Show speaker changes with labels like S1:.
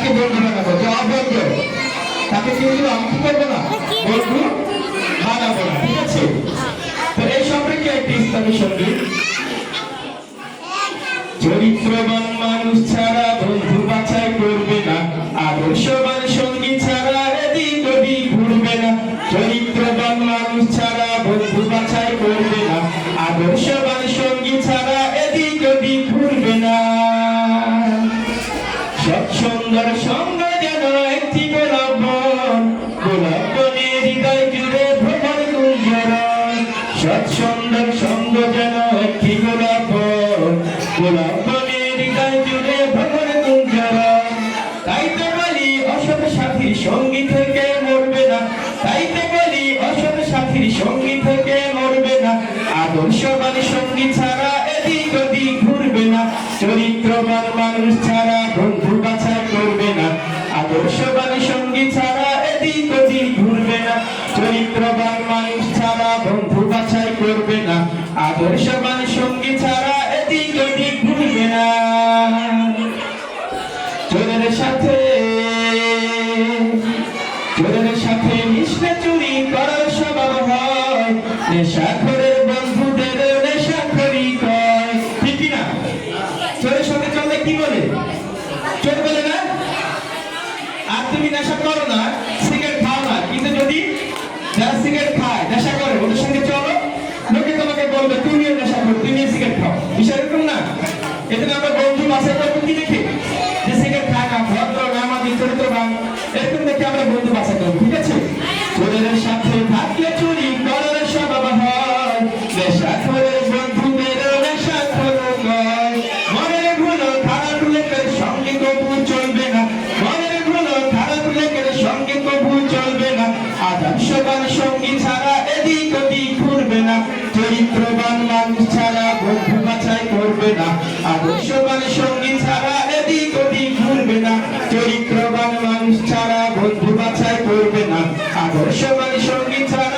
S1: তাকে বন্ধু বানাবো, যে অবন্ধ তাকে কিন্তু আমি কি করবো না, বন্ধু বানাবো না। ঠিক আছে? তো এই সম্পর্কে একটি ইসলামী সঙ্গীত। চরিত্রবান মানুষ ছাড়া বন্ধু বাছাই করবে না, আদর্শবান সঙ্গী ছাড়া এদিক ওদিক ঘুরবে না। চরিত্রবান মানুষ ছাড়া বন্ধু বাছাই করবে না, আদর্শবান সঙ্গী ছাড়া এদিক ওদিক ঘুরবে না। সৎ সুন্দর সঙ্গ যেন একটি গোলাপ বন, গোলাপ বনের হৃদয় জুড়ে ভ্রমণ গুঞ্জরণ। সৎ সুন্দর সঙ্গ যেন একটি গোলাপ বন, গোলাপ বনের হৃদয় জুড়ে ভ্রমণ গুঞ্জরণ। তাইতে বলি অসৎ সাথীর সঙ্গী থেকে মরবে না, তাইতে বলি অসৎ সাথীর সঙ্গী থেকে মরবে না। আদর্শবান সঙ্গী ছাড়া এদিক ওদিক ঘুরবে না। চরিত্রবান মানুষ ছাড়া বন্ধু বাছাই করবে না, আদর্শবান সঙ্গী ছাড়া এদিক ওদিক ঘুরবে না। চরিত্রবান মানুষ ছাড়া বন্ধু বাছাই করবে না, আদর্শবান সঙ্গী ছাড়া এদিক ওদিক ঘুরবে না। চোরের সাথে মিশলে চুরি করার স্বভাব হয়, নেশাখোরের বন্ধুদের নেশাখোরি কয়। ঠিক না? চোরের সাথে চললে কি বলে? চোর বলে না? আর তুমি নেশা করো না, সিগারেট খাও না, কিন্তু যদি যারা সিগারেট খায়, নেশা করে, ওদের সঙ্গে চলো, লোকে তোমাকে বলবে তুমিও নেশা করো, তুমিও সিগারেট খাও। বিষয় এরকম না? এজন্য আমরা বন্ধু বাছাই করবো কি দেখে? যে সিগারেট খায় না, ভদ্র, নামাজি, চরিত্রবান, এরকম দেখে আমরা বন্ধু বাছাই করবো। ঠিক আছে? চোরের সাথে থাকলে চুরি করার স্বভাব হয়, নেশাখোরের বন্ধুদের নেশাখোর কয়। মনের ভুলো খারাপ লোকের সঙ্গে কবু চলবে না, মনের ভুলো খারাপ লোকের সঙ্গে কবু চলবে না। আদর্শবান সঙ্গী ছাড়া এদিক ওদিক ঘুরবে না। চরিত্রবান মানুষ ছাড়া বন্ধু বাছাই করবে না, আদর্শবান সঙ্গী ছাড়া এদিক ওদিক ঘুরবে না। চরিত্রবান মানুষ ছাড়া বন্ধু বাছাই করবে না, আদর্শবান সঙ্গী ছাড়া